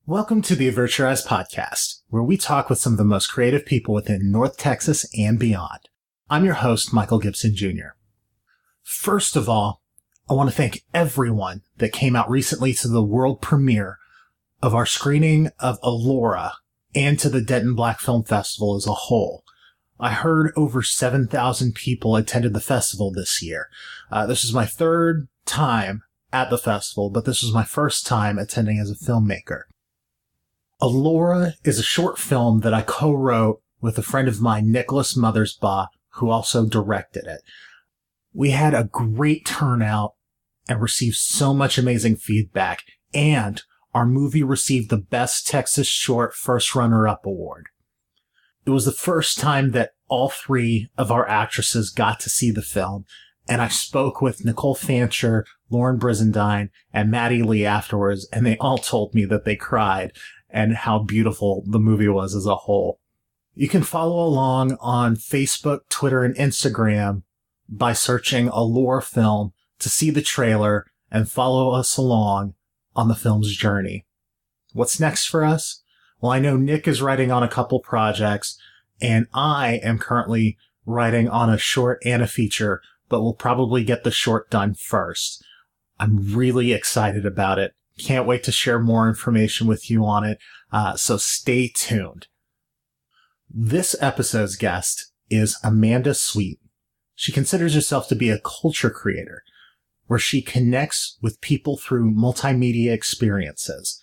Welcome to the Avert Your Eyes Podcast, where we talk with some of the most creative people within North Texas and beyond. I'm your host, Michael Gibson Jr. First of all, I want to thank everyone that came out recently to the world premiere of our screening of Alora and to the Denton Black Film Festival as a whole. I heard over 7,000 people attended the festival this year. This is my third time at the festival, but this was my first time attending as a filmmaker. Alora is a short film that I co-wrote with a friend of mine, Nicholas Mothersbaugh, who also directed it. We had a great turnout and received so much amazing feedback, and our movie received the Best Texas Short First Runner-Up Award. It was the first time that all three of our actresses got to see the film, and I spoke with Nicole Fancher, Lauren Brizendine, and Maddie Lee afterwards, and they all told me that they cried and how beautiful the movie was as a whole. You can follow along on Facebook, Twitter, and Instagram by searching Alora Film to see the trailer and follow us along on the film's journey. What's next for us? Well, I know Nick is writing on a couple projects, and I am currently writing on a short and a feature, but we'll probably get the short done first. I'm really excited about it. Can't wait to share more information with you on it, so stay tuned. This episode's guest is Amanda Sweet. She considers herself to be a culture creator, where she connects with people through multimedia experiences.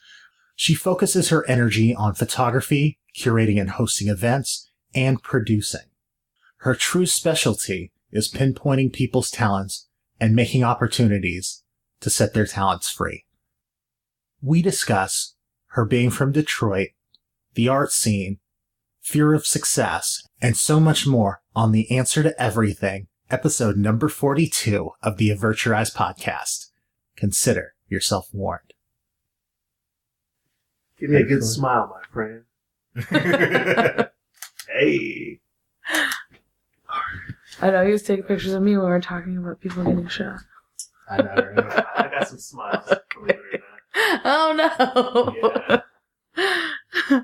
She focuses her energy on photography, curating and hosting events, and producing. Her true specialty is pinpointing people's talents and making opportunities to set their talents free. We discuss her being from Detroit, the art scene, fear of success, and so much more on The Answer to Everything, episode number 42 of the Avert Your Eyes Podcast. Consider yourself warned. Give me a good smile, my friend. Hey. I know he was taking pictures of me when we were talking about people getting shot. I know, right? I got some smiles, believe it or not. Oh no! Yeah.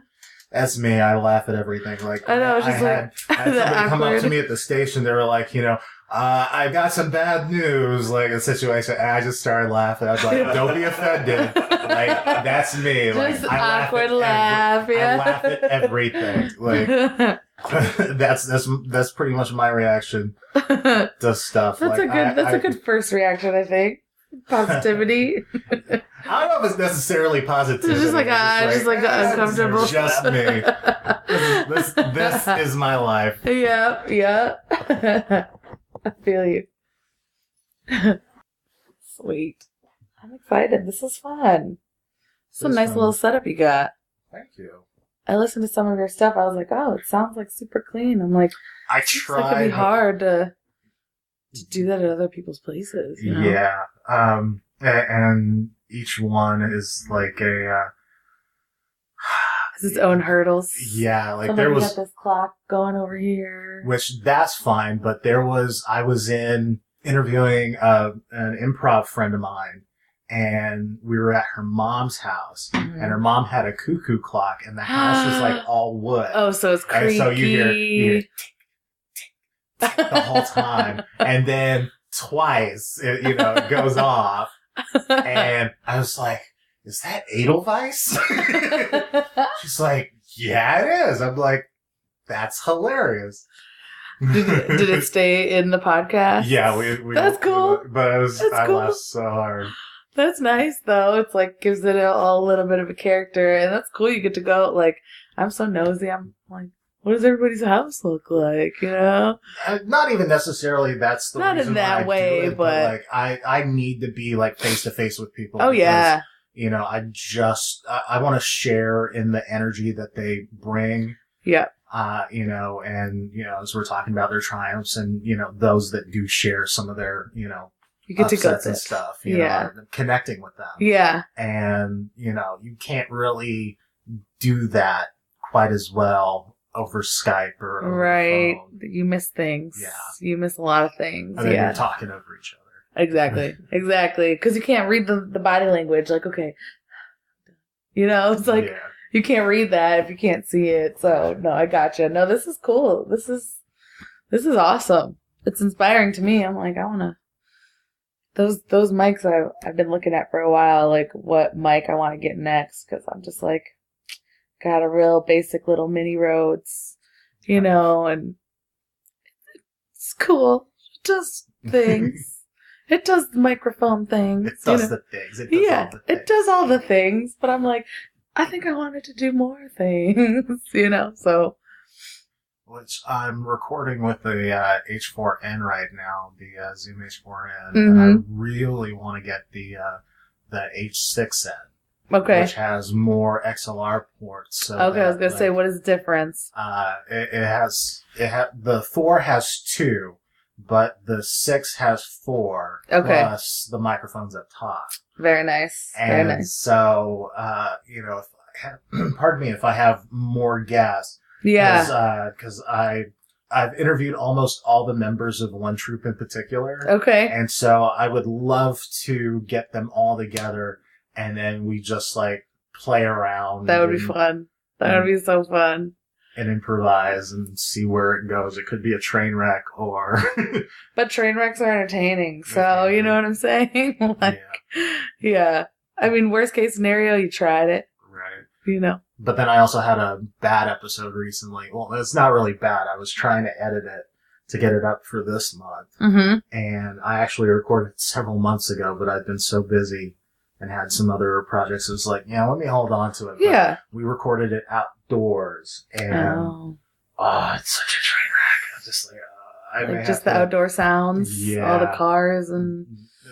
That's me. I laugh at everything. Like I know, it's just I had somebody come up to me at the station. They were like, I got some bad news, like a situation, and I just started laughing. I was like, "Don't be offended." Like that's me. Just like I awkward laugh. I laugh at everything. Like that's pretty much my reaction to stuff. That's a good first reaction, I think. Positivity. I don't know if it's necessarily positive. It's just like uncomfortable. It's just me. This is my life. Yeah. I feel you. Sweet. I'm excited. This is fun. It's a nice little setup you got. Thank you. I listened to some of your stuff. I was like, oh, it sounds like super clean. I'm like, I it's tried. like it'd be hard to do that at other people's places. You know? Yeah. And each one is like a has its own hurdles. Yeah, like Somebody there was got this clock going over here, which that's fine, but I was interviewing an improv friend of mine, and we were at her mom's house, and her mom had a cuckoo clock, and the house was like all wood. Oh, so it's creaky. And so you hear tick, tick, tick the whole time, and then twice it goes off, and I was like, "Is that Edelweiss?" She's like, "Yeah, it is." I'm like, "That's hilarious." Did it stay in the podcast? Yeah, we That's cool. But I laughed so hard. That's nice, though. It's like gives it a little bit of a character, and that's cool. You get to go. Like, I'm so nosy. I'm like, what does everybody's house look like? Not even necessarily. That's the not reason in that why way, I do it, but like I need to be like face to face with people. Oh because, yeah. I want to share in the energy that they bring. Yeah. As we're talking about their triumphs and, those that do share some of their, you get to go and stuff, connecting with them. Yeah. And, you can't really do that quite as well over Skype or over the phone. You miss things. Yeah. You miss a lot of things. And then you're talking over each other. Exactly. Because you can't read the body language. Like, okay. You know, it's like, Yeah. you can't read that if you can't see it. So, no, I gotcha. No, this is cool. This is awesome. It's inspiring to me. I'm like, I want to, those mics I've been looking at for a while, like what mic I want to get next. Cause I'm just like, got a real basic little mini Rhodes, you know, and it's cool. It does things. It does the microphone things. It does the things. It does all the things. It does all the things, but I'm like, I think I wanted to do more things, you know, so. Which I'm recording with the H4n right now, the Zoom H4n, Mm-hmm. and I really want to get the H6n. Okay. Which has more XLR ports. So Okay, I was going to say, what is the difference? The 4 has 2, but the 6 has 4. Okay. Plus the microphones at top. Very nice. And Very nice. so, you know, pardon me if I have more guests. Yeah. Because I've interviewed almost all the members of One Troop in particular. Okay. And so I would love to get them all together and then we just like play around. That would be fun. That would be so fun. And improvise and see where it goes. It could be a train wreck or... But train wrecks are entertaining. So, you know what I'm saying? Like, yeah. I mean, worst case scenario, you tried it. Right. You know. But then I also had a bad episode recently. Well, it's not really bad. I was trying to edit it to get it up for this month. Mm-hmm. And I actually recorded it several months ago, but I've been so busy and had some other projects. It was like, yeah, let me hold on to it. But Yeah. we recorded it outdoors. And, it's such a train wreck. I'm just like, I may Like just have the to- outdoor sounds, all the Yeah. cars and...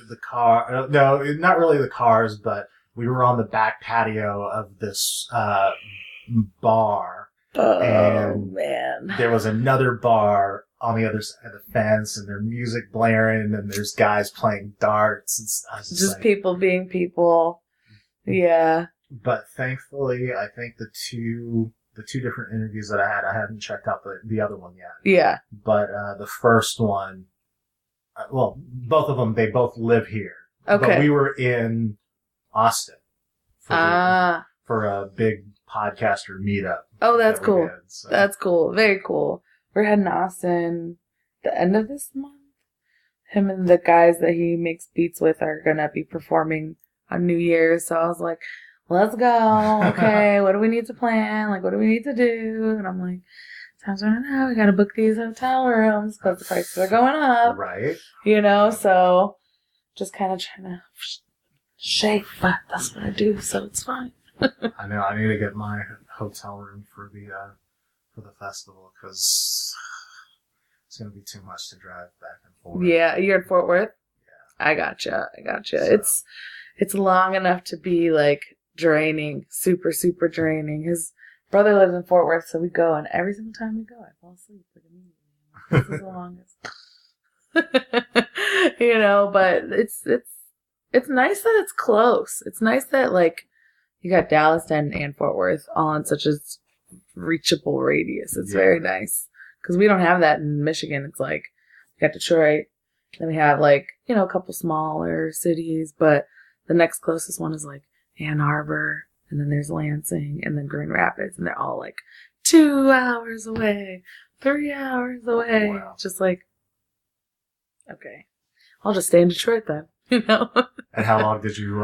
The car, no, not really the cars, but we were on the back patio of this bar. Oh, And man. There was another bar on the other side of the fence, and there's music blaring, and there's guys playing darts. And I was Just like, people being people. Yeah. But thankfully, I think the two different interviews that I haven't checked out the other one yet. Yeah. But the first one, both of them, they both live here. Okay. But we were in Austin for a big podcaster meetup. Oh, that's that we cool. did, so. That's cool. Very cool. We're heading to Austin the end of this month. Him and the guys that he makes beats with are going to be performing on New Year's. So I was like, let's go. Okay, what do we need to plan? Like, what do we need to do? And I'm like, time's running out. We got to book these hotel rooms because the prices are going up. Right. You know, so just kind of trying to shake, but that's what I do, so it's fine. I know. I need to get my hotel room for the festival because it's going to be too much to drive back and forth. Yeah, you're in Fort Worth? Yeah. I gotcha. So. It's long enough to be like draining, super, super draining. His brother lives in Fort Worth, so we go, and every single time we go, I fall asleep like immediately. This is the longest. You know, but it's nice that it's close. It's nice that like you got Dallas and Fort Worth all on such a reachable radius. It's very nice because we don't have that in Michigan. It's like we got Detroit, then we have like, you know, a couple smaller cities, but the next closest one is like Ann Arbor, and then there's Lansing, and then Grand Rapids, and they're all like 2 hours away, 3 hours away. Wow. Just like, okay, I'll just stay in Detroit then, you know? And how long did you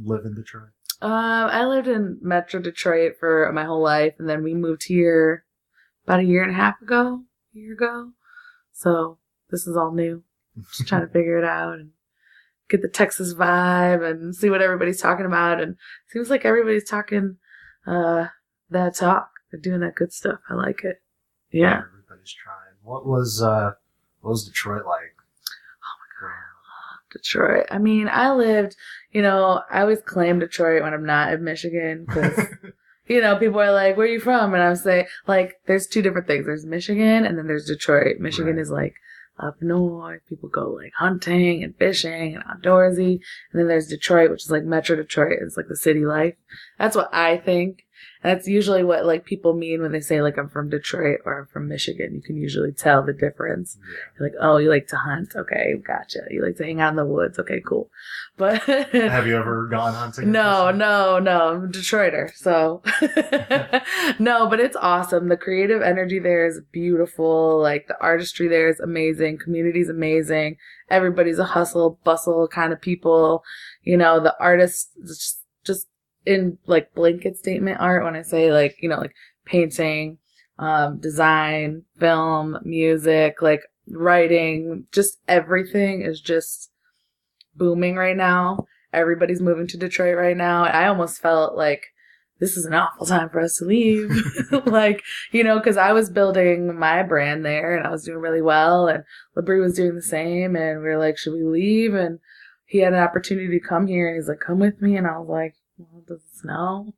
live in Detroit? I lived in Metro Detroit for my whole life, and then we moved here about a year ago. So this is all new. Just trying to figure it out and get the Texas vibe and see what everybody's talking about. And it seems like everybody's talking that talk. They're doing that good stuff. I like it. Yeah. Everybody's trying. What was Detroit like? Detroit. I mean, I lived, you know, I always claim Detroit when I'm not in Michigan because, you know, people are like, where are you from? And I would say, like, there's two different things. There's Michigan and then there's Detroit. Michigan is like up north. People go like hunting and fishing and outdoorsy. And then there's Detroit, which is like Metro Detroit. It's like the city life. That's what I think. That's usually what like people mean when they say like I'm from Detroit or I'm from Michigan. You can usually tell the difference. Yeah. You're like, oh, you like to hunt? Okay, gotcha. You like to hang out in the woods? Okay, cool. But Have you ever gone hunting? No. I'm a Detroiter, so no. But it's awesome. The creative energy there is beautiful. Like the artistry there is amazing. Community's amazing. Everybody's a hustle, bustle kind of people. You know, the artists just in like blanket statement art, when I say like, you know, like painting, design, film, music, like writing, just everything is just booming right now. Everybody's moving to Detroit right now. I almost felt like this is an awful time for us to leave. Like, you know, because I was building my brand there and I was doing really well, and Labrie was doing the same, and we were like, should we leave? And he had an opportunity to come here, and he's like, come with me. And I was like, well, does it snow?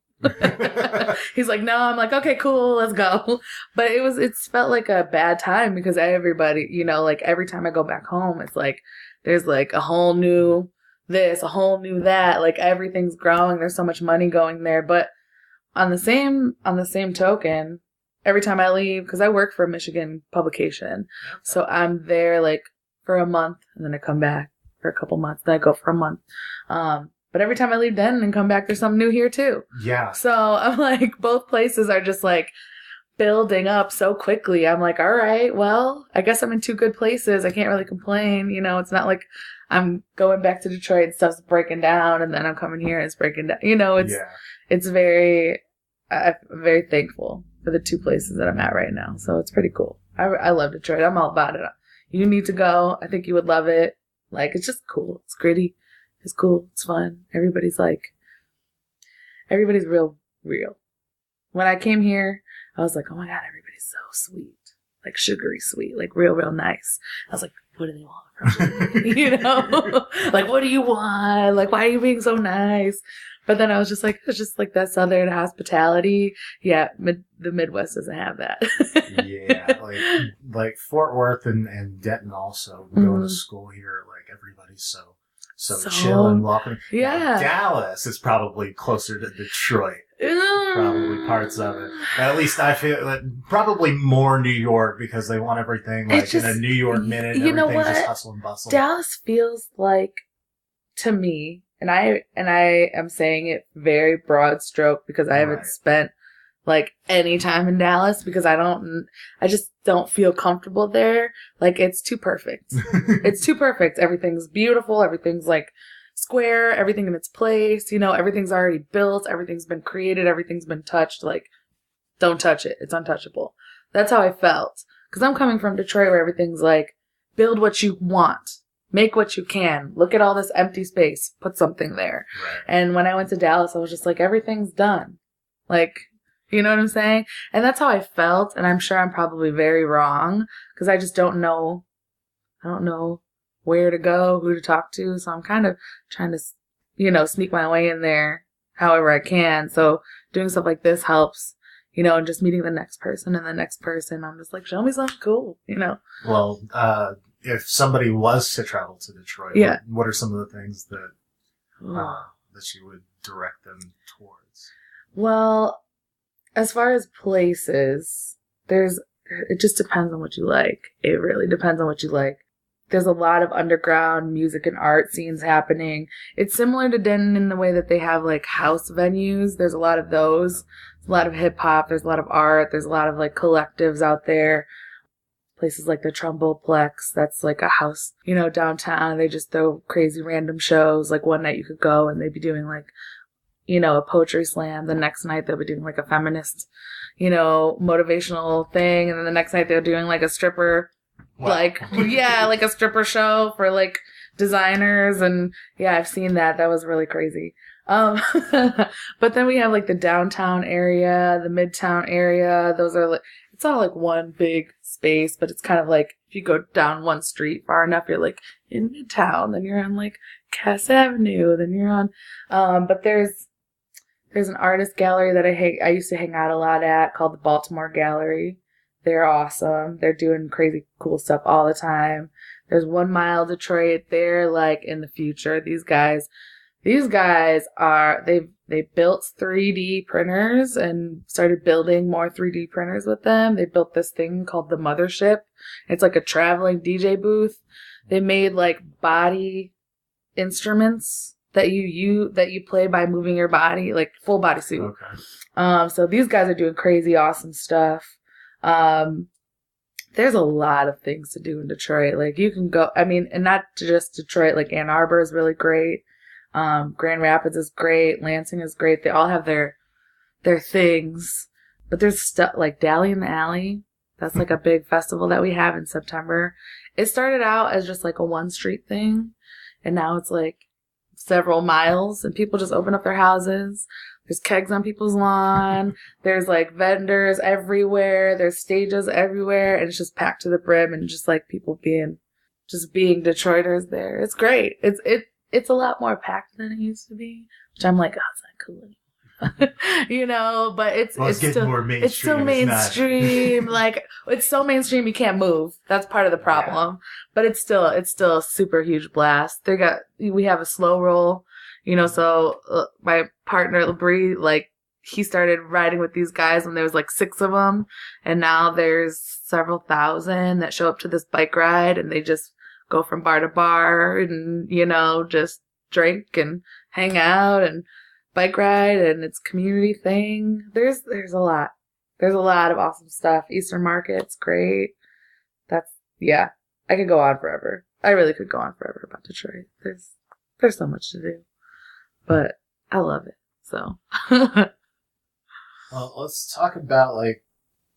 He's like, no. I'm like, okay, cool, let's go. But it's felt like a bad time because everybody, you know, like every time I go back home, it's like there's like a whole new this, a whole new that. Like everything's growing. There's so much money going there. But on the same token, every time I leave, because I work for a Michigan publication, so I'm there like for a month, and then I come back for a couple months. Then I go for a month. But every time I leave Denton and come back, there's something new here too. Yeah. So I'm like, both places are just like building up so quickly. I'm like, all right, well, I guess I'm in two good places. I can't really complain. You know, it's not like I'm going back to Detroit and stuff's breaking down, and then I'm coming here and it's breaking down. You know, it's very, I'm very thankful for the two places that I'm at right now. So it's pretty cool. I love Detroit. I'm all about it. You need to go. I think you would love it. Like, it's just cool. It's gritty. It's cool. It's fun. Everybody's real. When I came here, I was like, oh my God, everybody's so sweet. Like sugary sweet. Like real nice. I was like, what do they want from me? You know? Like, what do you want? Like, why are you being so nice? But then I was just like, it's just like that Southern hospitality. Yeah, the Midwest doesn't have that. Yeah, like Fort Worth and Denton also. Going to school here, like everybody's so chill and welcoming. Yeah. Dallas is probably closer to Detroit. Probably parts of it. At least I feel like probably more New York, because they want everything like just, in a New York minute. You know what? Just hustle and bustle. Dallas feels like, to me, and I am saying it very broad stroke because I haven't spent like any time in Dallas, because I just don't feel comfortable there. Like, it's too perfect. It's too perfect. Everything's beautiful. Everything's like square, everything in its place. You know, everything's already built. Everything's been created. Everything's been touched. Like, don't touch it. It's untouchable. That's how I felt. Because I'm coming from Detroit, where everything's like, build what you want. Make what you can. Look at all this empty space. Put something there. Right. And when I went to Dallas, I was just like, everything's done. Like, you know what I'm saying? And that's how I felt. And I'm sure I'm probably very wrong, because I just don't know. I don't know where to go, who to talk to. So I'm kind of trying to, you know, sneak my way in there however I can. So doing stuff like this helps, you know, and just meeting the next person and the next person. I'm just like, show me something cool, you know? Well, if somebody was to travel to Detroit, what are some of the things that you would direct them towards? Well, as far as places, it just depends on what you like. It really depends on what you like. There's a lot of underground music and art scenes happening. It's similar to Denton in the way that they have like house venues. There's a lot of those. There's a lot of hip hop. There's a lot of art. There's a lot of like collectives out there. Places like the Trumbleplex, that's like a house, you know, downtown. They just throw crazy random shows. Like one night you could go and they'd be doing like, you know, a poetry slam. The next night they'll be doing like a feminist, you know, motivational thing. And then the next night they're doing like a stripper, like a stripper show for like designers. And yeah, I've seen that. That was really crazy. But then we have like the downtown area, the midtown area. Those are like, it's all like one big space, but it's kind of like if you go down one street far enough, you're like in Midtown, then you're on like Cass Avenue, then you're on, but there's an artist gallery that I used to hang out a lot at called the Baltimore Gallery. They're awesome. They're doing crazy cool stuff all the time. There's 1 Mile Detroit. They're like in the future. These guys, These guys they built 3D printers and started building more 3D printers with them. They built this thing called the Mothership. It's like a traveling DJ booth. They made like body instruments that you play by moving your body, like full body suit. Okay. So these guys are doing crazy awesome stuff. There's a lot of things to do in Detroit. Like you can go, I mean, and not just Detroit, like Ann Arbor is really great. Grand Rapids is great. Lansing is great. They all have their things, but there's stuff like Dally in the Alley. That's like a big festival that we have in September. It started out as just like a one street thing, and now it's like several miles, and people just open up their houses. There's kegs on people's lawn. There's like vendors everywhere. There's stages everywhere, and it's just packed to the brim, and just like people being Detroiters there. It's great. It's a lot more packed than it used to be, which I'm like, oh, it's not cool anymore. You know, but it's still more mainstream. It's still mainstream. Like it's so mainstream you can't move. That's part of the problem. Yeah. But it's still a super huge blast. We have a slow roll, you know. So my partner Labrie, like he started riding with these guys when there was like 6 of them, and now there's several thousand that show up to this bike ride, and they just go from bar to bar and, you know, just drink and hang out and bike ride, and it's a community thing. There's a lot. There's a lot of awesome stuff. Eastern Market's great. I could go on forever. I really could go on forever about Detroit. There's so much to do. But I love it. So well, let's talk about like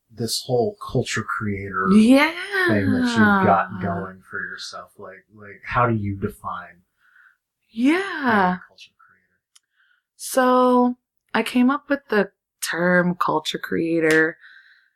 this whole culture creator thing that you've got going for yourself. Like how do you define culture creator? So I came up with the term culture creator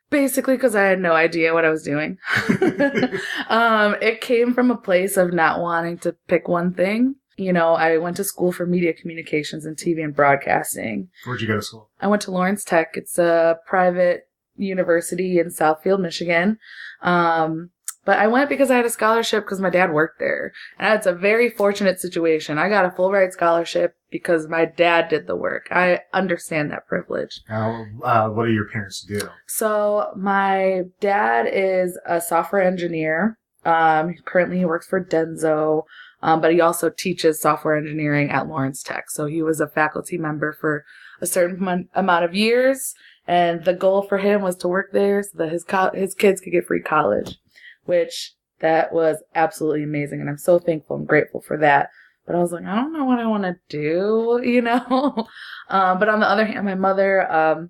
basically because I had no idea what I was doing. It came from a place of not wanting to pick one thing. You know, I went to school for media communications and TV and broadcasting. Where'd you go to school? I went to Lawrence Tech. It's a private university in Southfield, Michigan. But I went because I had a scholarship because my dad worked there. And it's a very fortunate situation. I got a full ride scholarship because my dad did the work. I understand that privilege. Now, what do your parents do? So my dad is a software engineer. Currently he works for Denso. But he also teaches software engineering at Lawrence Tech. So he was a faculty member for a certain amount of years. And the goal for him was to work there so that his kids could get free college, which that was absolutely amazing. And I'm so thankful and grateful for that. But I was like, I don't know what I want to do, you know? But on the other hand, my mother,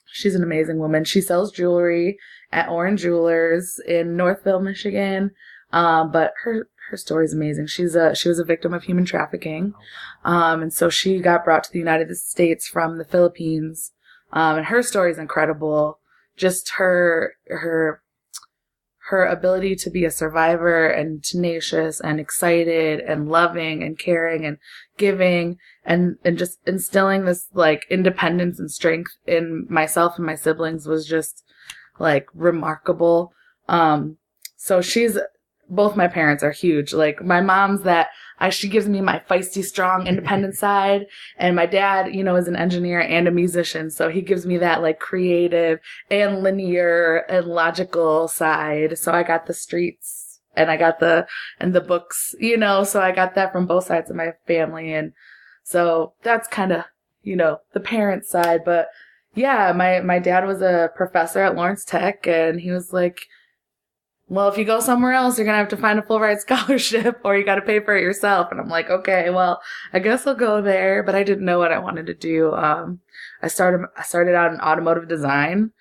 she's an amazing woman. She sells jewelry at Orange Jewelers in Northville, Michigan. But her story is amazing. She was a victim of human trafficking. And so she got brought to the United States from the Philippines. And her story is incredible. Just her ability to be a survivor and tenacious and excited and loving and caring and giving and just instilling this like independence and strength in myself and my siblings was just like remarkable. So both my parents are huge. Like my mom's she gives me my feisty, strong, independent side. And my dad, you know, is an engineer and a musician. So he gives me that like creative and linear and logical side. So I got the streets and I got the books, you know, so I got that from both sides of my family. And so that's kind of, you know, the parent side. But yeah, my dad was a professor at Lawrence Tech, and he was like, well, if you go somewhere else, you're going to have to find a full ride scholarship or you got to pay for it yourself. And I'm like, okay, well, I guess I'll go there. But I didn't know what I wanted to do. I started out in automotive design.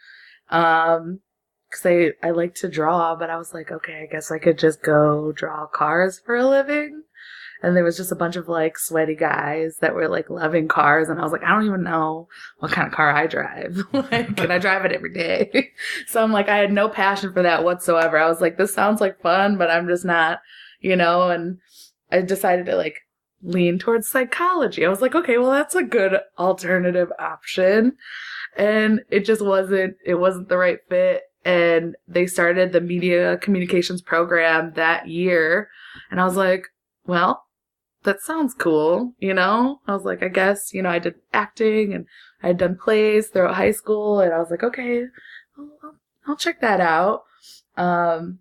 Cause I like to draw, but I was like, okay, I guess I could just go draw cars for a living. And there was just a bunch of like sweaty guys that were like loving cars. And I was like, I don't even know what kind of car I drive. Like, and I drive it every day. So I'm like, I had no passion for that whatsoever. I was like, this sounds like fun, but I'm just not, you know, and I decided to like lean towards psychology. I was like, okay, well, that's a good alternative option. And it wasn't the right fit. And they started the media communications program that year. And I was like, well, that sounds cool, you know? I was like, I guess, you know, I did acting and I had done plays throughout high school, and I was like, okay, I'll check that out. And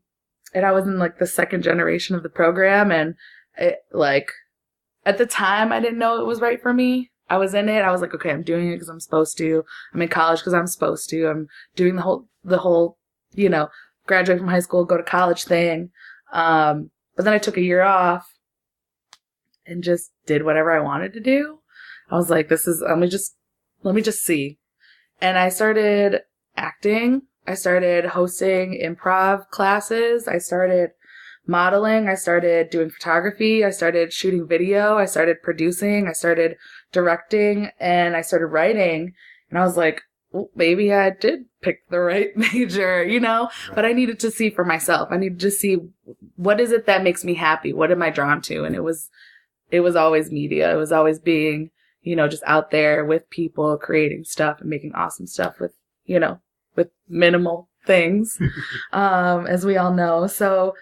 I was in like the second generation of the program, and it, like, at the time I didn't know it was right for me. I was in it. I was like, okay, I'm doing it because I'm supposed to. I'm in college because I'm supposed to. I'm doing the whole, you know, graduate from high school, go to college thing. But then I took a year off and just did whatever I wanted to do. I was like, let me just see. And I started acting. I started hosting improv classes. I started modeling. I started doing photography. I started shooting video. I started producing. I started directing, and I started writing. And I was like, well, maybe I did pick the right major, you know, but I needed to see for myself. I needed to see, what is it that makes me happy? What am I drawn to? And it was always media. It was always being, you know, just out there with people, creating stuff and making awesome stuff with, you know, with minimal things, as we all know. So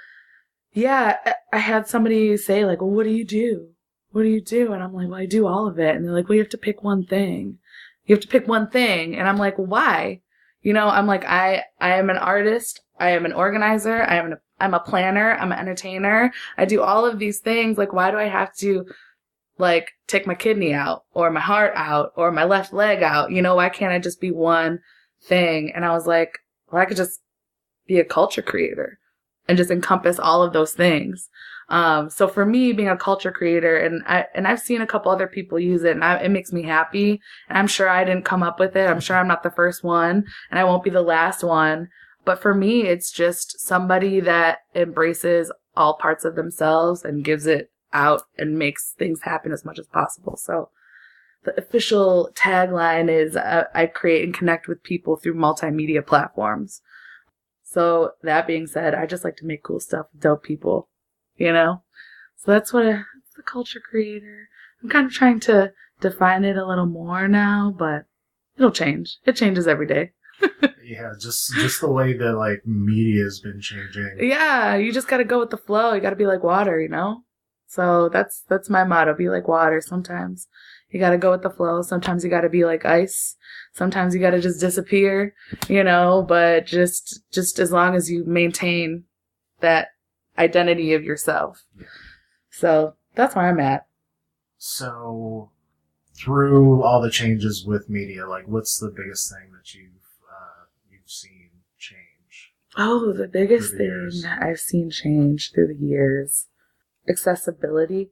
yeah, I had somebody say like, well, what do you do? What do you do? And I'm like, well, I do all of it. And they're like, well, you have to pick one thing. You have to pick one thing. And I'm like, well, why? You know, I'm like, I am an artist. I am an organizer. I'm a planner. I'm an entertainer. I do all of these things. Like, why do I have to like take my kidney out or my heart out or my left leg out? You know, why can't I just be one thing? And I was like, well, I could just be a culture creator and just encompass all of those things. So for me, being a culture creator, and I've seen a couple other people use it, and it makes me happy. And I'm sure I didn't come up with it. I'm sure I'm not the first one, and I won't be the last one. But for me, it's just somebody that embraces all parts of themselves and gives it out and makes things happen as much as possible. So the official tagline is, I create and connect with people through multimedia platforms. So that being said, I just like to make cool stuff with dope people, you know? So that's the culture creator. I'm kind of trying to define it a little more now, but it'll change. It changes every day. Yeah, just the way that like media has been changing. Yeah, you just got to go with the flow. You got to be like water, you know? So that's my motto, be like water. Sometimes you got to go with the flow. Sometimes you got to be like ice. Sometimes you got to just disappear, you know, but just as long as you maintain that identity of yourself. Yeah. So that's where I'm at. So through all the changes with media, like what's the biggest thing that you've seen change? Oh, the biggest thing I've seen change through the years. Accessibility.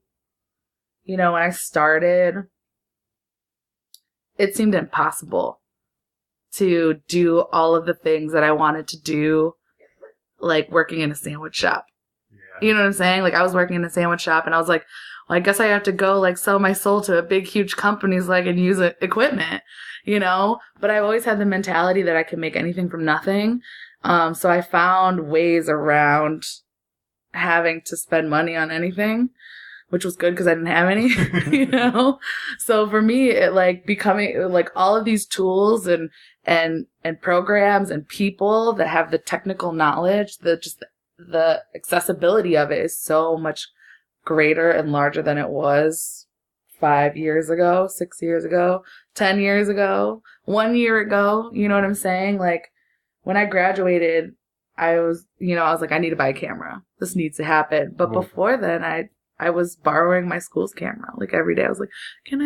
You know, when I started, it seemed impossible to do all of the things that I wanted to do, like working in a sandwich shop. Yeah. You know what I'm saying? Like, I was working in a sandwich shop, and I was like, well, I guess I have to go, like, sell my soul to a big, huge companies, like, and use equipment, you know? But I've always had the mentality that I can make anything from nothing. So I found ways around having to spend money on anything, which was good because I didn't have any, you know? So for me, it like becoming like all of these tools and programs and people that have the technical knowledge, the accessibility of it is so much greater and larger than it was 5 years ago, 6 years ago, 10 years ago, 1 year ago. You know what I'm saying? Like when I graduated, I was like, I need to buy a camera. This needs to happen. But before then, I was borrowing my school's camera. Like every day I was like, can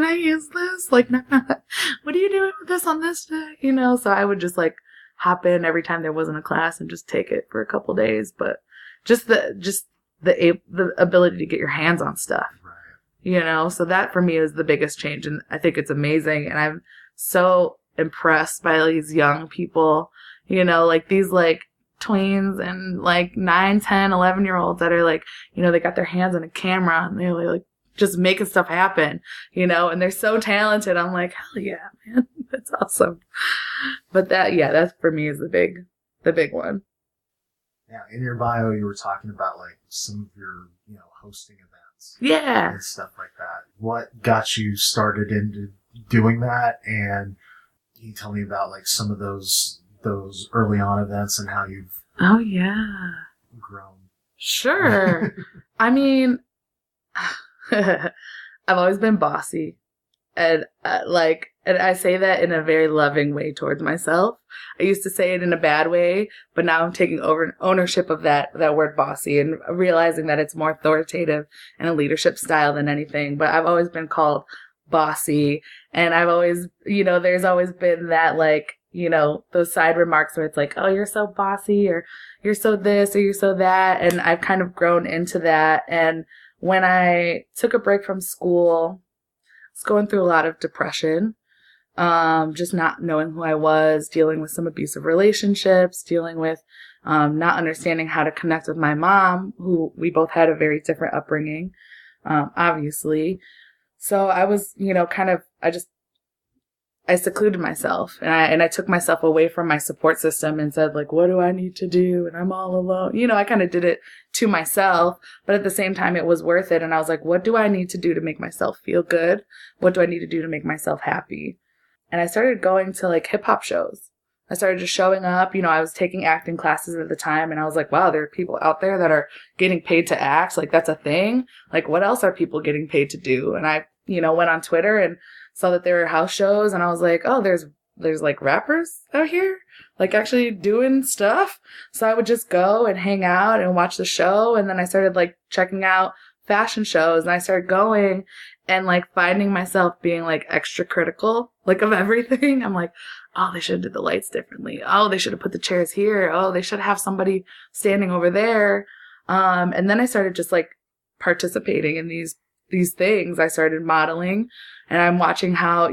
I use this? Like, what are you doing with this on this day? You know, so I would just like hop in every time there wasn't a class and just take it for a couple days. But just the ability to get your hands on stuff, right. You know, so that for me is the biggest change. And I think it's amazing. And I'm so impressed by these young people, you know, like these like tweens and like 9, 10, 11-year-olds that are like, you know, they got their hands on a camera and they're like just making stuff happen, you know, and they're so talented. I'm like, hell yeah, man, that's awesome. But that for me is the big one. Yeah, in your bio, you were talking about like some of your, you know, hosting events. Yeah. And stuff like that. What got you started into doing that? And can you tell me about like some of those early on events and how you've grown? Sure. I mean, I've always been bossy. And and I say that in a very loving way towards myself. I used to say it in a bad way, but now I'm taking over ownership of that word bossy and realizing that it's more authoritative and a leadership style than anything. But I've always been called bossy, and I've always, there's always been that, like, those side remarks where it's like, oh, you're so bossy, or you're so this, or you're so that. And I've kind of grown into that. And when I took a break from school, I was going through a lot of depression, just not knowing who I was, dealing with some abusive relationships, dealing with not understanding how to connect with my mom, who we both had a very different upbringing, obviously. So I was, I secluded myself, and I took myself away from my support system and said, like, what do I need to do? And I'm all alone. I kind of did it to myself, but at the same time, it was worth it. And I was like, what do I need to do to make myself feel good? What do I need to do to make myself happy? And I started going to, like, hip hop shows. I started just showing up. I was taking acting classes at the time, and I was like, wow, there are people out there that are getting paid to act. Like, that's a thing. Like, what else are people getting paid to do? And I, went on Twitter and saw that there were house shows, and I was like, oh, there's like rappers out here, like, actually doing stuff. So I would just go and hang out and watch the show. And then I started, like, checking out fashion shows, and I started going and, like, finding myself being, like, extra critical, like, of everything. I'm like, oh, they should have did the lights differently. Oh, they should have put the chairs here. Oh, they should have somebody standing over there. And then I started just, like, participating in these things. I started modeling, and I'm watching how,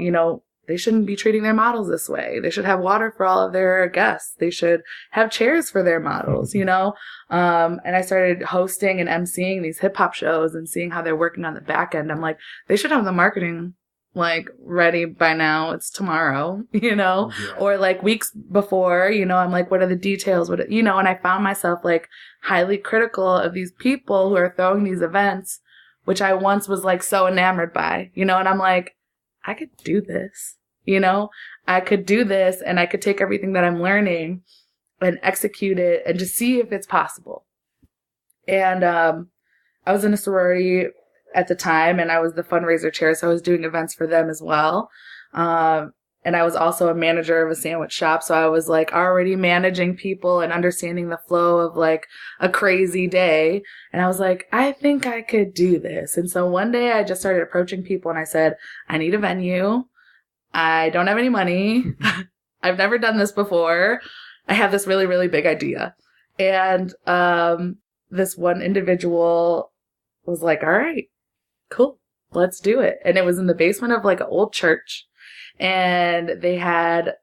they shouldn't be treating their models this way. They should have water for all of their guests. They should have chairs for their models, And I started hosting and emceeing these hip hop shows and seeing how they're working on the back end. I'm like, they should have the marketing, like, ready by now. It's tomorrow, Yeah. or, like, weeks before, I'm like, what are the details? And I found myself, like, highly critical of these people who are throwing these events, which I once was, like, so enamored by, and I'm like, I could do this, I could do this, and I could take everything that I'm learning and execute it and just see if it's possible. And I was in a sorority at the time, and I was the fundraiser chair, so I was doing events for them as well. And I was also a manager of a sandwich shop, so I was, like, already managing people and understanding the flow of, like, a crazy day. And I was like, I think I could do this. And so one day I just started approaching people, and I said, I need a venue. I don't have any money. I've never done this before. I have this really, really big idea. And this one individual was like, all right, cool, let's do it. And it was in the basement of, like, an old church. And they had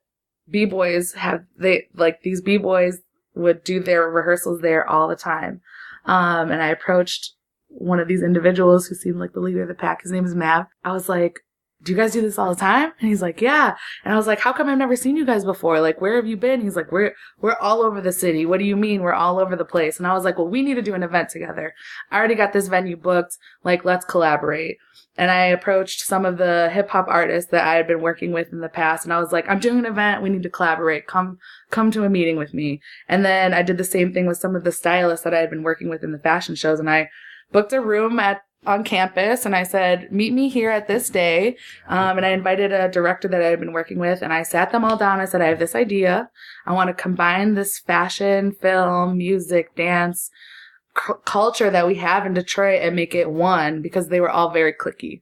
B-boys these B-boys would do their rehearsals there all the time. And I approached one of these individuals who seemed like the leader of the pack. His name is Mav. I was like, do you guys do this all the time? And he's like, yeah. And I was like, how come I've never seen you guys before? Like, where have you been? He's like, we're all over the city. What do you mean we're all over the place? And I was like, well, we need to do an event together. I already got this venue booked. Like, let's collaborate. And I approached some of the hip hop artists that I had been working with in the past. And I was like, I'm doing an event. We need to collaborate. Come to a meeting with me. And then I did the same thing with some of the stylists that I had been working with in the fashion shows. And I booked a room on campus, and I said, meet me here at this day. And I invited a director that I had been working with, and I sat them all down. I said, I have this idea. I want to combine this fashion, film, music, dance, culture that we have in Detroit and make it one, because they were all very cliquey.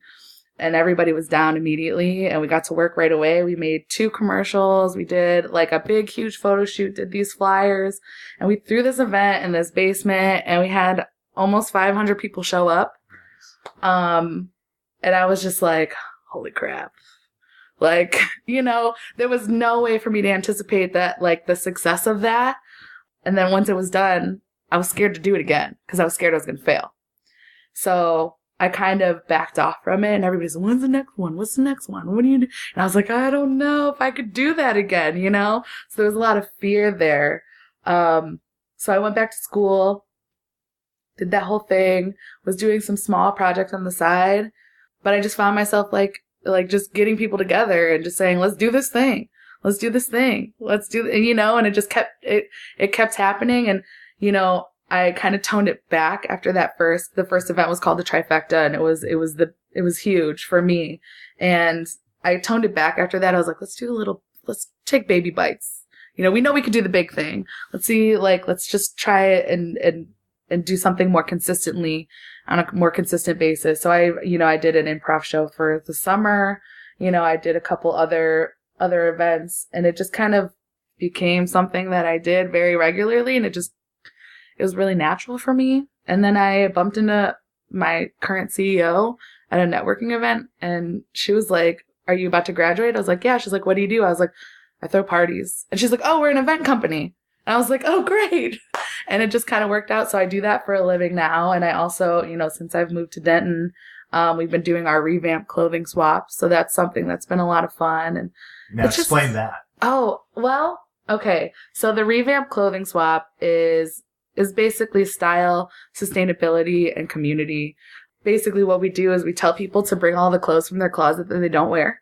And everybody was down immediately, and we got to work right away. We made 2 commercials. We did, like, a big, huge photo shoot, did these flyers, and we threw this event in this basement, and we had almost 500 people show up. And I was just like, holy crap. Like, there was no way for me to anticipate that, like, the success of that. And then once it was done, I was scared to do it again because I was scared I was going to fail. So I kind of backed off from it, and everybody's like, when's the next one? What's the next one? What do you do? And I was like, I don't know if I could do that again, So there was a lot of fear there. So I went back to school, did that whole thing, was doing some small projects on the side, but I just found myself like just getting people together and just saying, let's do this thing. Let's do this thing. Let's do, and it just kept, it kept happening. And, I kind of toned it back after the first event was called the Trifecta, and it was huge for me. And I toned it back after that. I was like, let's take baby bites. We know we could do the big thing. Let's just try it and do something more consistently on a more consistent basis. So I did an improv show for the summer. I did a couple other events, and it just kind of became something that I did very regularly, and it was really natural for me. And then I bumped into my current CEO at a networking event, and she was like, "Are you about to graduate?" I was like, "Yeah." She's like, "What do you do?" I was like, "I throw parties." And she's like, "Oh, we're an event company." And I was like, "Oh, great." And it just kind of worked out. So I do that for a living now. And I also, since I've moved to Denton, we've been doing our revamped clothing swap. So that's something that's been a lot of fun. And now explain that. Oh, well, okay. So the revamped clothing swap is basically style, sustainability, and community. Basically what we do is we tell people to bring all the clothes from their closet that they don't wear.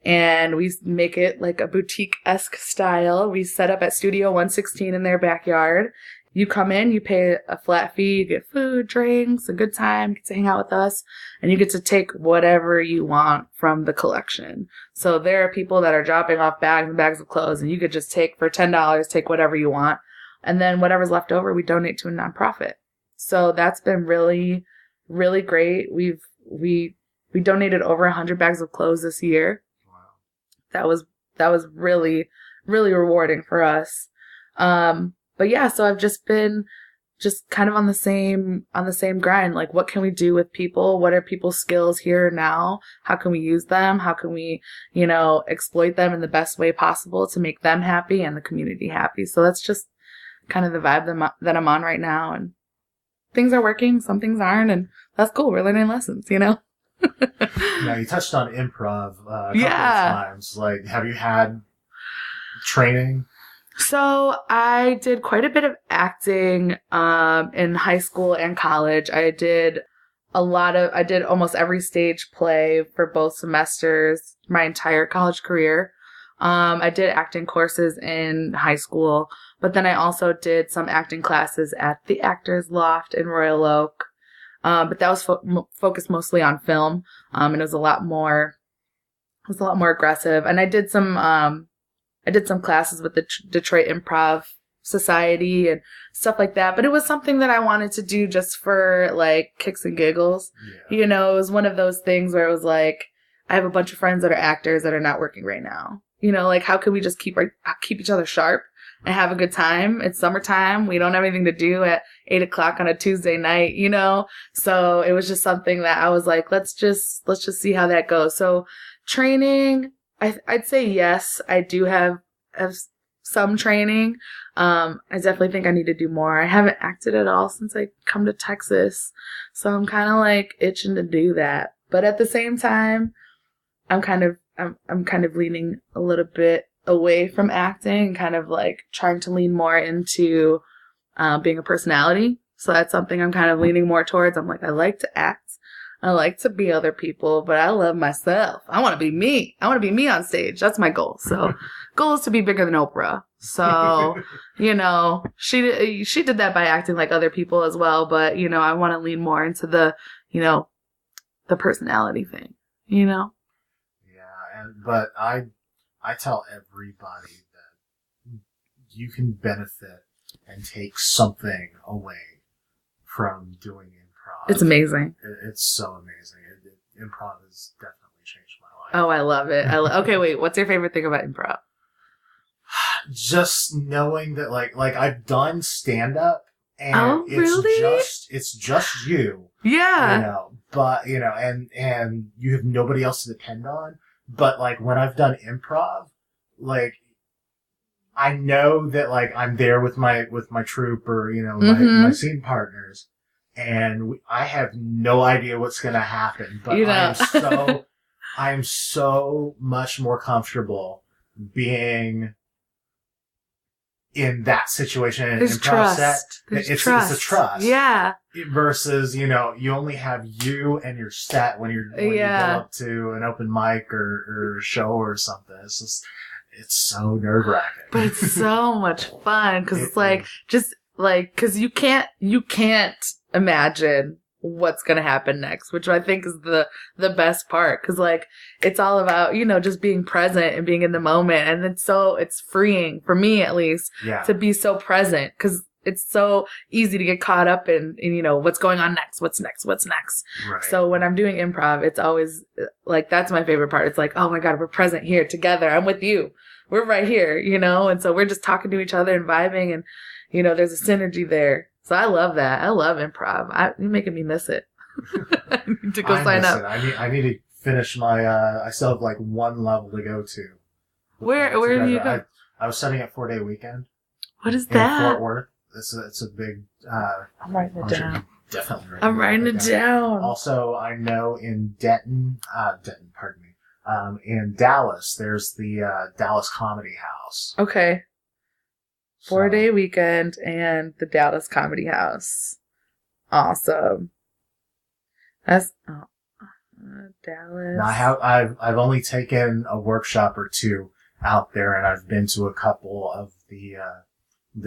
And we make it like a boutique-esque style. We set up at Studio 116 in their backyard. You come in, you pay a flat fee, you get food, drinks, a good time, you get to hang out with us, and you get to take whatever you want from the collection. So there are people that are dropping off bags and bags of clothes, and you could just take for $10, take whatever you want. And then whatever's left over, we donate to a nonprofit. So that's been really, really great. We donated over 100 bags of clothes this year. Wow. That was really, really rewarding for us. But yeah, so I've just been kind of on the same grind. Like, what can we do with people? What are people's skills here now? How can we use them? How can we, exploit them in the best way possible to make them happy and the community happy? So that's just kind of the vibe that I'm on right now. And things are working, some things aren't, and that's cool. We're learning lessons, Now, you touched on improv a couple of times. Like, have you had training? So I did quite a bit of acting in high school and college. I did almost every stage play for both semesters, my entire college career. I did acting courses in high school, but then I also did some acting classes at the Actors Loft in Royal Oak. But that was focused mostly on film, and it was a lot more aggressive. And I did some classes with the Detroit Improv Society and stuff like that. But it was something that I wanted to do just for like kicks and giggles. Yeah. It was one of those things where it was like, I have a bunch of friends that are actors that are not working right now. Like, how can we just keep each other sharp and have a good time? It's summertime. We don't have anything to do at 8:00 on a Tuesday night, So it was just something that I was like, let's just see how that goes. So training, I'd say yes, I do have some training. I definitely think I need to do more. I haven't acted at all since I come to Texas. So I'm kind of like itching to do that. But at the same time, I'm kind of leaning a little bit away from acting and kind of like trying to lean more into being a personality. So that's something I'm kind of leaning more towards. I'm like, I like to act. I like to be other people, but I love myself. I want to be me. I want to be me on stage. That's my goal. So goal is to be bigger than Oprah. So, she did that by acting like other people as well. But, I want to lean more into the personality thing, Yeah. But I tell everybody that you can benefit and take something away from doing improv. It's amazing. It's so amazing. Improv has definitely changed my life. Oh, I love it. Okay, wait. What's your favorite thing about improv? Just knowing that, like I've done stand up, and it's just you. Yeah. But and you have nobody else to depend on. But like when I've done improv, like I know that like I'm there with my troupe or my scene partners, and I have no idea what's gonna happen. But I am so much more comfortable being in that situation in There's improv trust. set. There's trust. It's a trust. Yeah. Versus, you only have you and your set when you go up to an open mic or a show or something. It's so nerve-wracking. But it's so much fun because it's like just Like, cause you can't imagine what's going to happen next, which I think is the best part. Cause like, it's all about, you know, just being present and being in the moment. And it's freeing for me, at least, to be so present. Cause it's so easy to get caught up in, you know, what's going on next, what's next. Right. So when I'm doing improv, it's always like, that's my favorite part. It's like, oh my God, we're present here together. I'm with you. We're right here, you know? And so we're just talking to each other and vibing, and, you know, there's a synergy there. So I love that. I love improv. You're making me miss it. I need to go sign up. I need to finish my, I still have like one level to go to. Where do you go? I was studying at 4-Day Weekend. What is that? In Fort Worth. It's a big, I'm writing it down. Definitely. I'm writing it down. Also, I know in Denton, pardon me, in Dallas, there's the, Dallas Comedy House. Okay. 4-Day Weekend and the Dallas Comedy House. Awesome. That's Dallas. Now I've only taken a workshop or two out there, and I've been to a couple of the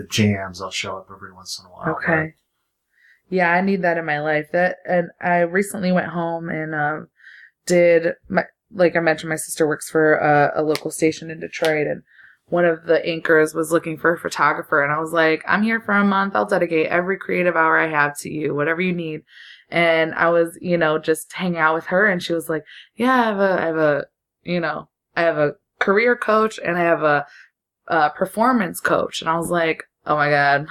jams. I'll show up every once in a while. Okay. Yeah, I need that in my life. And I recently went home and did like I mentioned, my sister works for a local station in Detroit, and one of the anchors was looking for a photographer, and I was like, I'm here for a month. I'll dedicate every creative hour I have to you, whatever you need. And I was, you know, just hanging out with her, and she was like, yeah, I have a career coach and I have a performance coach. And I was like, oh my God,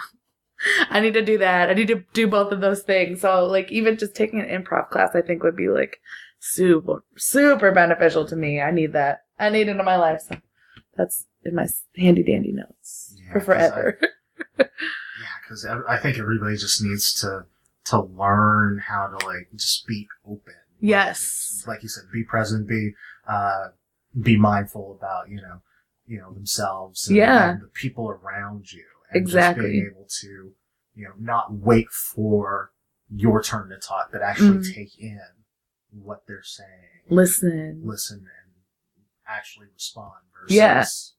I need to do that. I need to do both of those things. So like, even just taking an improv class, I think would be like super, super beneficial to me. I need that. I need it in my life. So that's in my handy dandy notes for forever. Because I think everybody just needs to learn how to like just be open. Yes. Like you said, be present, be mindful about, you know, themselves and the people around you. And exactly. Just being able to, you know, not wait for your turn to talk, but actually take in what they're saying. Listen and actually respond versus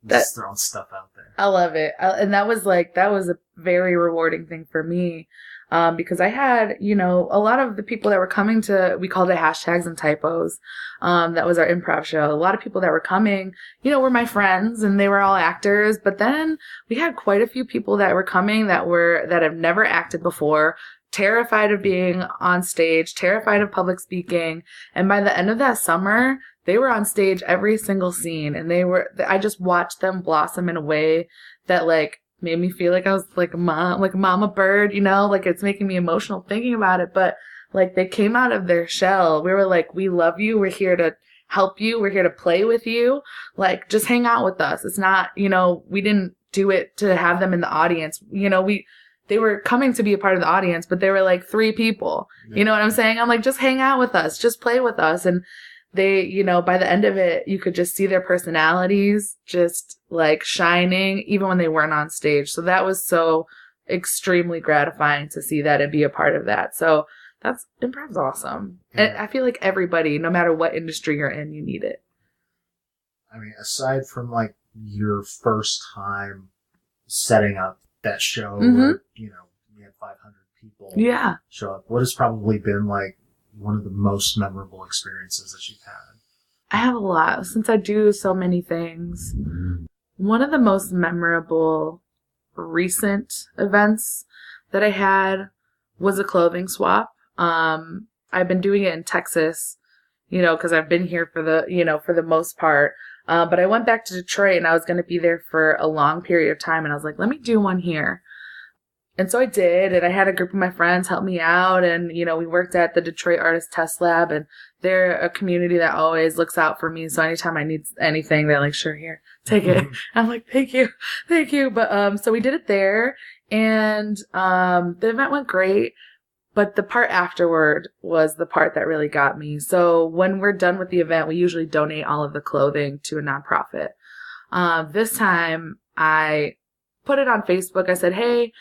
just throwing stuff out there. I love it. And that was a very rewarding thing for me. Because I had, you know, a lot of the people that were coming to, we called it hashtags and typos. That was our improv show. A lot of people that were coming, you know, were my friends, and they were all actors. But then we had quite a few people that were coming that have never acted before, terrified of being on stage, terrified of public speaking. And by the end of that summer, they were on stage every single scene, and I just watched them blossom in a way that like made me feel like I was like a mama bird, you know, like it's making me emotional thinking about it. But like they came out of their shell. We were like, we love you. We're here to help you. We're here to play with you. Like, just hang out with us. It's not, you know, we didn't do it to have them in the audience. You know, they were coming to be a part of the audience, but they were like 3 people. You know what I'm saying? I'm like, just hang out with us. Just play with us. And they, you know, by the end of it, you could just see their personalities just like shining, even when they weren't on stage. So that was so extremely gratifying to see that and be a part of that. So improv's awesome. Yeah. And I feel like everybody, no matter what industry you're in, you need it. I mean, aside from like your first time setting up that show, where, you know, you had 500 people show up, what has probably been like one of the most memorable experiences that you've had? I have a lot, since I do so many things. One of the most memorable recent events that I had was a clothing swap. I've been doing it in Texas, you know, because I've been here for the most part. But I went back to Detroit, and I was going to be there for a long period of time. And I was like, let me do one here. And so I did, and I had a group of my friends help me out, and, you know, we worked at the Detroit Artist Test Lab, and they're a community that always looks out for me, so anytime I need anything, they're like, sure, here, take it. I'm like, thank you. But, so we did it there, and, the event went great, but the part afterward was the part that really got me. So when we're done with the event, we usually donate all of the clothing to a nonprofit. This time, I put it on Facebook. I said, hey,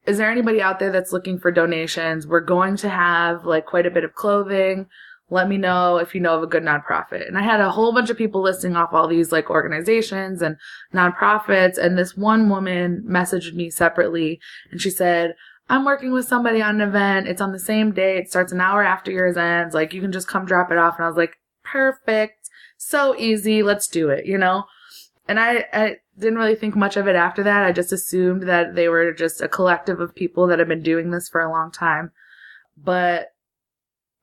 is there anybody out there that's looking for donations? We're going to have like quite a bit of clothing. let me know if you know of a good nonprofit. And I had a whole bunch of people listing off all these like organizations and nonprofits. And this one woman messaged me separately and she said, I'm working with somebody on an event. It's on the same day. It starts an hour after yours ends. Like, you can just come drop it off. And I was like, perfect. So easy. Let's do it, you know? And I didn't really think much of it after that. I just assumed that they were just a collective of people that have been doing this for a long time. But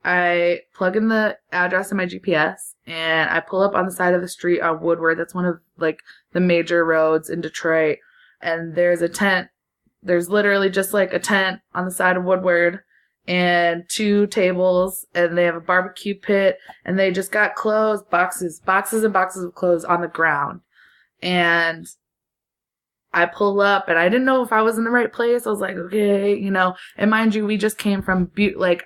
I plug in the address in my GPS and I pull up on the side of the street on Woodward. That's one of like the major roads in Detroit. And there's a tent. There's literally just like a tent on the side of Woodward and 2 tables, and they have a barbecue pit, and they just got clothes, boxes and boxes of clothes on the ground. And I pull up, and I didn't know if I was in the right place. I was like, okay, you know, and mind you, we just came from,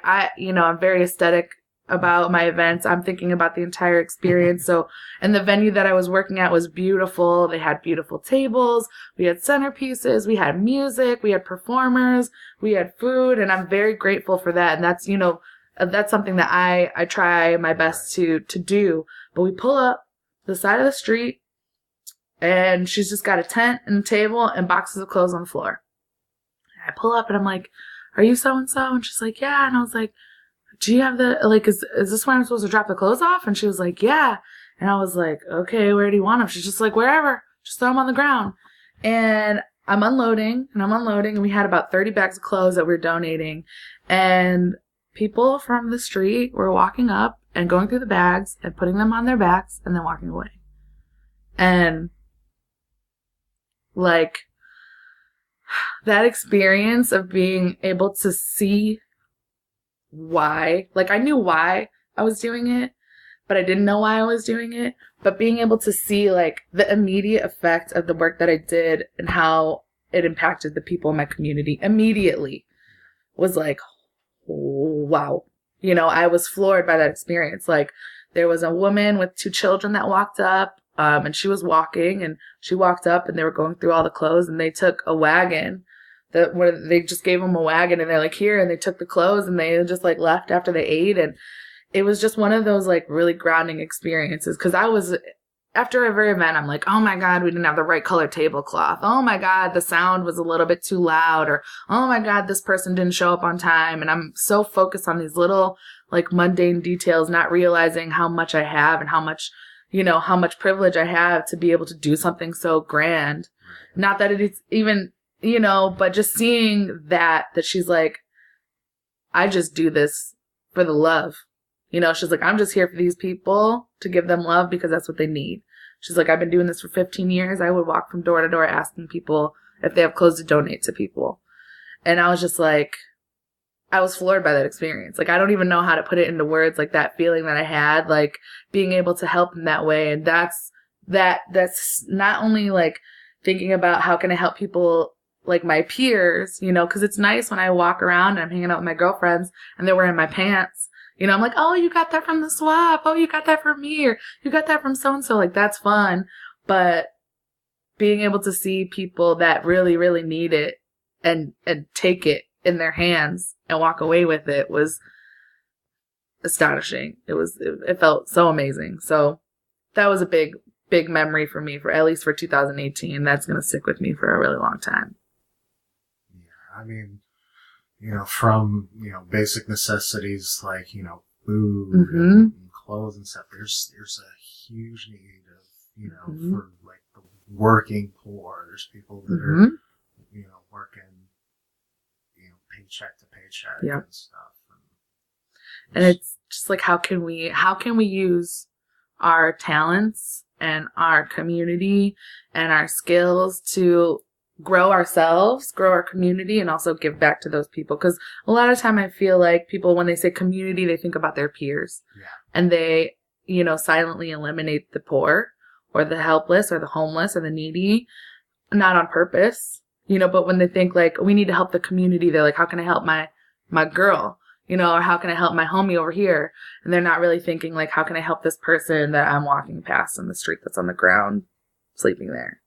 I'm very aesthetic about my events. I'm thinking about the entire experience. So, and the venue that I was working at was beautiful. They had beautiful tables. We had centerpieces. We had music. We had performers. We had food. And I'm very grateful for that. And that's, that's something that I try my best to do. But we pull up the side of the street and she's just got a tent and a table and boxes of clothes on the floor. And I pull up and I'm like, are you so-and-so? And she's like, yeah. And I was like, do you have is this where I'm supposed to drop the clothes off? And she was like, yeah. And I was like, okay, where do you want them? She's just like, wherever. Just throw them on the ground. And I'm unloading, and we had about 30 bags of clothes that we were donating. And people from the street were walking up and going through the bags and putting them on their backs and then walking away. And like that experience of being able to see why, like I knew why I was doing it, but I didn't know why I was doing it. But being able to see like the immediate effect of the work that I did and how it impacted the people in my community immediately was like, oh, wow. I was floored by that experience. Like there was a woman with 2 children that walked up, and she was walking, and she walked up and they were going through all the clothes, and they took a wagon where they just gave them a wagon and they're like, here, and they took the clothes and they just like left after they ate. And it was just one of those like really grounding experiences. Cause after every event, I'm like, oh my God, we didn't have the right color tablecloth. Oh my God, the sound was a little bit too loud, or, oh my God, this person didn't show up on time. And I'm so focused on these little like mundane details, not realizing how much I have and how much privilege I have to be able to do something so grand. Not that it's even, but just seeing that she's like, I just do this for the love. She's like, I'm just here for these people to give them love because that's what they need. She's like, I've been doing this for 15 years. I would walk from door to door asking people if they have clothes to donate to people. And I was just like, I was floored by that experience. Like, I don't even know how to put it into words, like that feeling that I had, like being able to help in that way. And that's not only like thinking about how can I help people like my peers, cause it's nice when I walk around and I'm hanging out with my girlfriends and they're wearing my pants. I'm like, oh, you got that from the swap. Oh, you got that from me, or you got that from so-and-so. Like, that's fun. But being able to see people that really, really need it and take it in their hands and walk away with it was astonishing. It felt so amazing. So that was a big, big memory for me at least for 2018. That's going to stick with me for a really long time. I mean, from, basic necessities like, food and clothes and stuff, there's a huge need of, for like the working poor. There's people that are, working, paycheck to paycheck and stuff. And it's just like, how can we use our talents and our community and our skills to grow ourselves, grow our community, and also give back to those people. Because a lot of time I feel like people, when they say community, they think about their peers. Yeah. And they, silently eliminate the poor or the helpless or the homeless or the needy, not on purpose, but when they think like, we need to help the community, they're like, how can I help my girl, or how can I help my homie over here? And they're not really thinking like, how can I help this person that I'm walking past on the street that's on the ground sleeping there,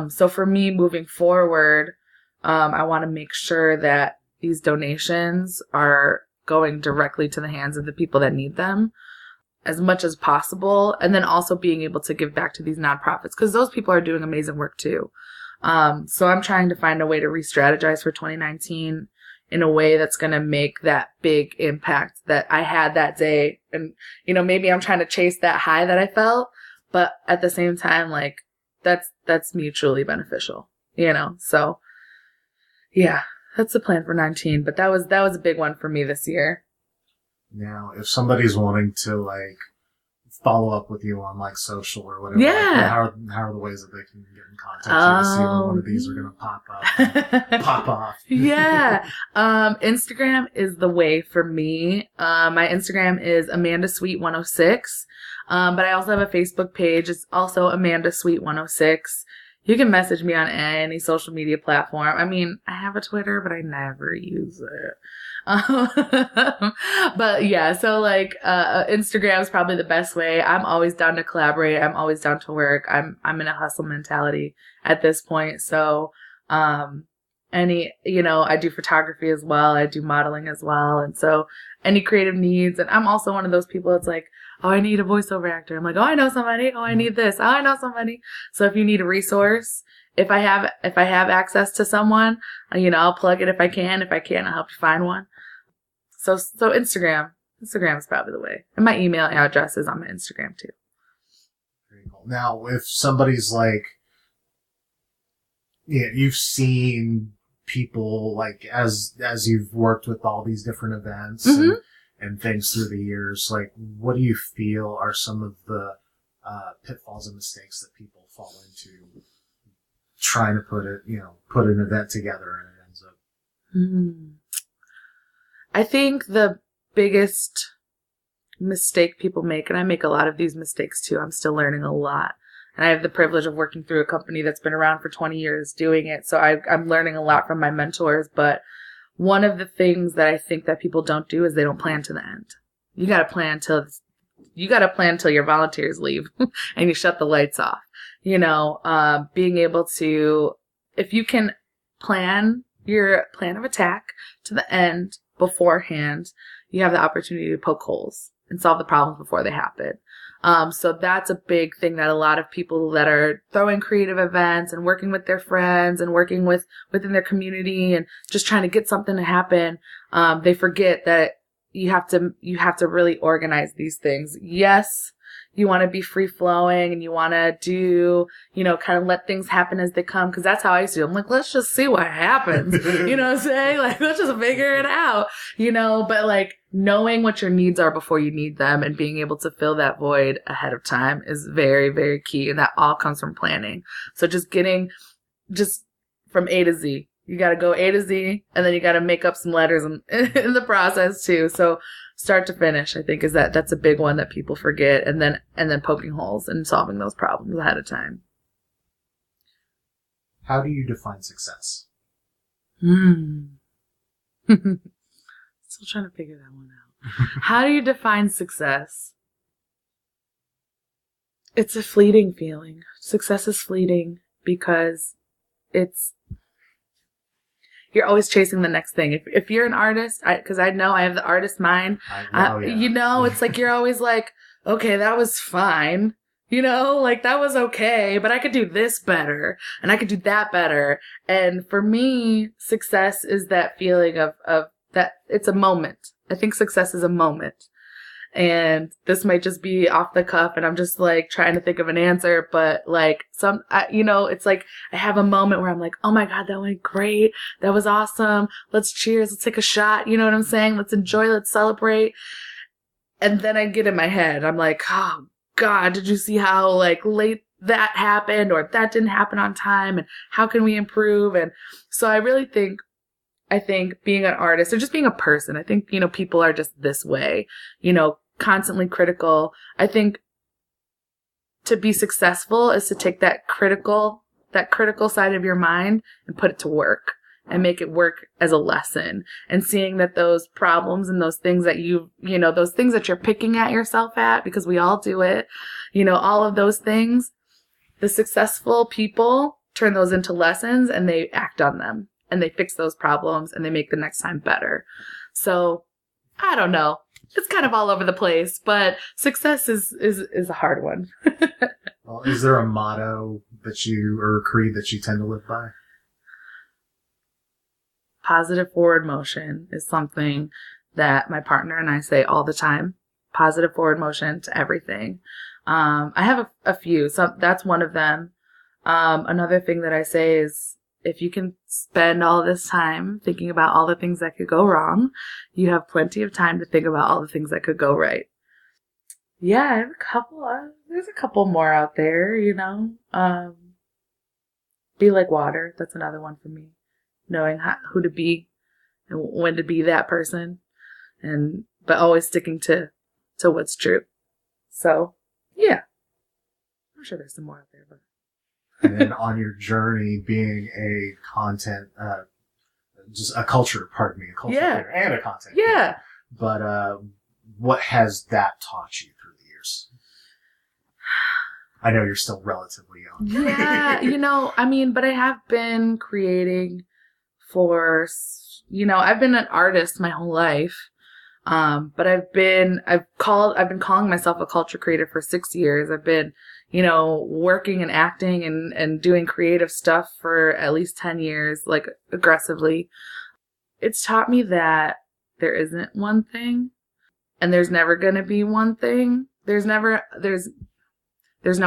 So for me moving forward, I want to make sure that these donations are going directly to the hands of the people that need them as much as possible. And then also being able to give back to these nonprofits, because those people are doing amazing work too. So I'm trying to find a way to re-strategize for 2019 in a way that's going to make that big impact that I had that day. And, you know, maybe I'm trying to chase that high that I felt, but at the same time, like, that's mutually beneficial, you know? So yeah, that's the plan for 19, but that was a big one for me this year. Now, if somebody's wanting to, like, follow up with you on, like, social or whatever, Yeah. like, how are the ways that they can get in contact with you to see when one of these are going to pop up, pop off? Yeah. Instagram is the way for me. My Instagram is AmandaSweet106. But I also have a Facebook page. It's also AmandaSweet106. You can message me on any social media platform. I mean, I have a Twitter, but I never use it. But yeah, so like, Instagram is probably the best way. I'm always down to collaborate. I'm always down to work. I'm in a hustle mentality at this point. So, you know, I do photography as well. I do modeling as well. And so any creative needs. And I'm also one of those people that's like, oh, I need a voiceover actor. I'm like, oh, I know somebody. Oh, I need this. Oh, I know somebody. So if you need a resource, if I have access to someone, you know, I'll plug it if I can. If I can't, I'll help you find one. So Instagram is probably the way. And my email address is on my Instagram too. Very cool. Now, if somebody's like, yeah, you've seen people like as you've worked with all these different events and things through the years, like, what do you feel are some of the pitfalls and mistakes that people fall into trying to put an event together and it ends up? I think the biggest mistake people make, and I make a lot of these mistakes too, I'm still learning a lot. And I have the privilege of working through a company that's been around for 20 years doing it. So I'm learning a lot from my mentors. But one of the things that I think that people don't do is they don't plan to the end. You got to plan till your volunteers leave and you shut the lights off. You know, being able to, if you can plan your plan of attack to the end beforehand, you have the opportunity to poke holes and solve the problems before they happen. So that's a big thing that a lot of people that are throwing creative events and working with their friends and working within their community and just trying to get something to happen, they forget that you have to really organize these things. Yes, you want to be free flowing and you want to do, you know, kind of let things happen as they come. Because that's how I used to do. I'm like, let's just see what happens. You know what I'm saying? Like, let's just figure it out, you know, but like knowing what your needs are before you need them and being able to fill that void ahead of time is very, very key. And that all comes from planning. So just from A to Z. You got to go A to Z, and then you got to make up some letters in the process too. So start to finish, I think, that's a big one that people forget, and then poking holes and solving those problems ahead of time. How do you define success? Still trying to figure that one out. How do you define success? It's a fleeting feeling. Success is fleeting because you're always chasing the next thing. If you're an artist, because I know I have the artist mind, you know, it's like you're always like, okay, that was fine. You know, like that was okay, but I could do this better and I could do that better. And for me, success is that feeling of that it's a moment. I think success is a moment. And this might just be off the cuff and I'm just like trying to think of an answer, but like it's like I have a moment where I'm like, oh my God, that went great. That was awesome. Let's cheers. Let's take a shot. You know what I'm saying? Let's enjoy. Let's celebrate. And then I get in my head. I'm like, oh God, did you see how like late that happened or that didn't happen on time? And how can we improve? And so I think being an artist or just being a person, I think, you know, people are just this way, you know, constantly critical. I think to be successful is to take that critical side of your mind and put it to work and make it work as a lesson, and seeing that those problems and those things that those things that you're picking at yourself at, because we all do it, you know, all of those things, the successful people turn those into lessons and they act on them and they fix those problems and they make the next time better. So I don't know. It's kind of all over the place, but success is a hard one. Well, is there a motto or a creed that you tend to live by? Positive forward motion is something that my partner and I say all the time. Positive forward motion to everything. I have a few, so that's one of them. Another thing that I say is, if you can spend all this time thinking about all the things that could go wrong, you have plenty of time to think about all the things that could go right. Yeah, I have a couple. There's a couple more out there, you know. Be like water. That's another one for me. Knowing who to be and when to be that person, but always sticking to what's true. So, yeah. I'm sure there's some more out there, but. And then on your journey being a content, just a culture creator and a content creator. But what has that taught you through the years? I know you're still relatively young. Yeah, but I have been creating I've been an artist my whole life. But I've been calling myself a culture creator for 6 years. I've been, working and acting and doing creative stuff for at least 10 years, like aggressively. It's taught me that there isn't one thing and there's never going to be one thing. There's no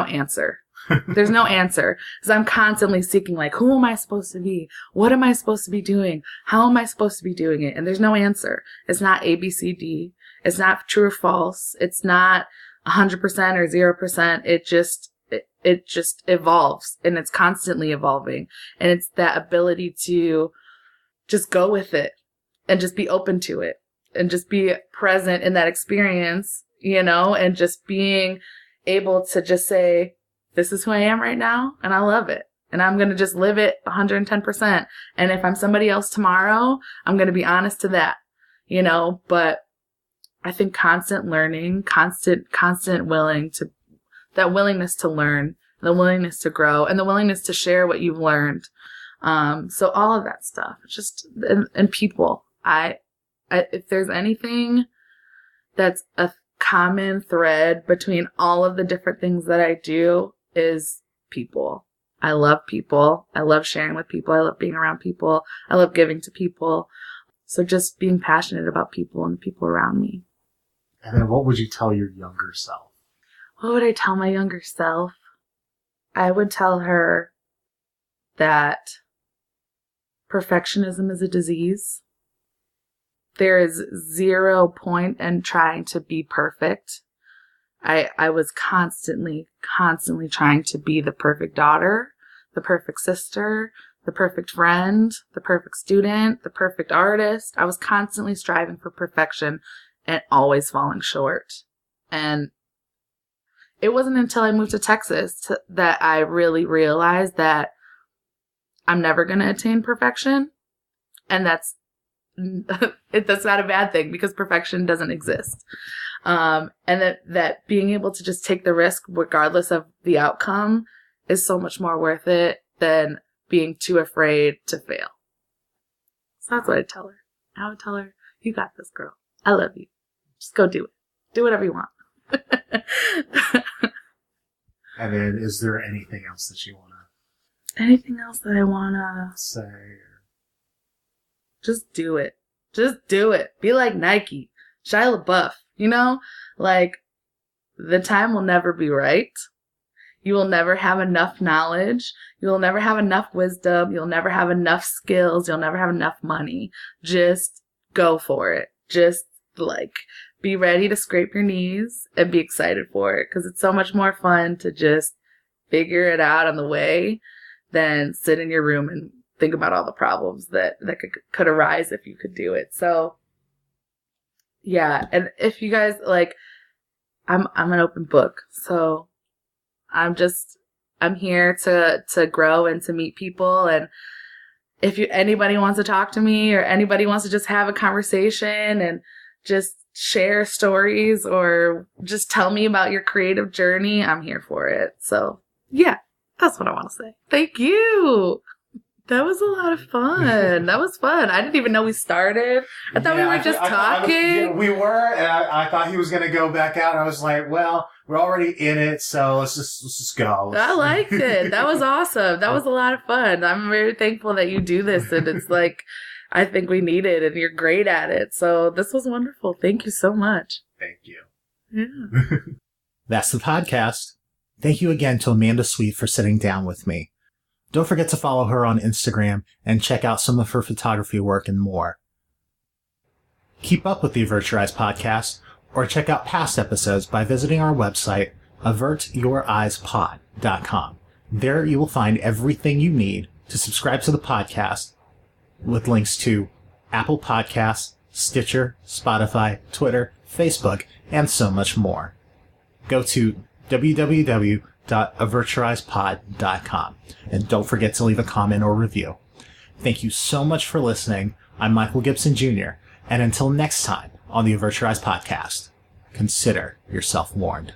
answer. There's no answer, because I'm constantly seeking, like, who am I supposed to be? What am I supposed to be doing? How am I supposed to be doing it? And there's no answer. It's not A, B, C, D. It's not true or false. It's not 100% or 0%. It just evolves, and it's constantly evolving. And it's that ability to just go with it and just be open to it and just be present in that experience, and just being able to just say, this is who I am right now, and I love it. And I'm going to just live it 110%. And if I'm somebody else tomorrow, I'm going to be honest to that, But I think constant learning, constant that willingness to learn, the willingness to grow, and the willingness to share what you've learned. So all of that stuff, just, and people, if there's anything that's a common thread between all of the different things that I do, is people. I love people. I love sharing with people. I love being around people. I love giving to people. So just being passionate about people and the people around me. And then what would you tell your younger self? What would I tell my younger self? I would tell her that perfectionism is a disease. There is 0 point in trying to be perfect. I was constantly trying to be the perfect daughter, the perfect sister, the perfect friend, the perfect student, the perfect artist. I was constantly striving for perfection and always falling short. And it wasn't until I moved to Texas that I really realized that I'm never going to attain perfection. And that's not a bad thing, because perfection doesn't exist. And that being able to just take the risk regardless of the outcome is so much more worth it than being too afraid to fail. So that's what I'd tell her. I would tell her, you got this, girl. I love you. Just go do it. Do whatever you want. And then is there anything else that you want to... Anything else that I want to... say? Or... Just do it. Just do it. Be like Nike. Shia LaBeouf. Like, the time will never be right. You will never have enough knowledge. You will never have enough wisdom. You'll never have enough skills. You'll never have enough money. Just go for it. Just, be ready to scrape your knees and be excited for it. Because it's so much more fun to just figure it out on the way than sit in your room and think about all the problems that could arise if you could do it. So, yeah. And if you guys, I'm an open book. So I'm here to grow and to meet people. And if anybody wants to talk to me, or anybody wants to just have a conversation and just share stories, or just tell me about your creative journey, I'm here for it. So yeah, that's what I want to say. Thank you. That was a lot of fun. That was fun. I didn't even know we started. I thought we were just talking. We were, and I thought he was going to go back out. And I was like, well, we're already in it, so let's just go. I liked it. That was awesome. That was a lot of fun. I'm very thankful that you do this, and it's like, I think we need it, and you're great at it. So this was wonderful. Thank you so much. Thank you. Yeah. That's the podcast. Thank you again to Amanda Sweet for sitting down with me. Don't forget to follow her on Instagram and check out some of her photography work and more. Keep up with the Avert Your Eyes podcast, or check out past episodes by visiting our website, avertyoureyespod.com. There you will find everything you need to subscribe to the podcast, with links to Apple Podcasts, Stitcher, Spotify, Twitter, Facebook, and so much more. Go to www.avertyoureyespod.com, and don't forget to leave a comment or review. Thank you so much for listening. I'm Michael Gibson Jr., and until next time on the Avert Your Eyes podcast, consider yourself warned.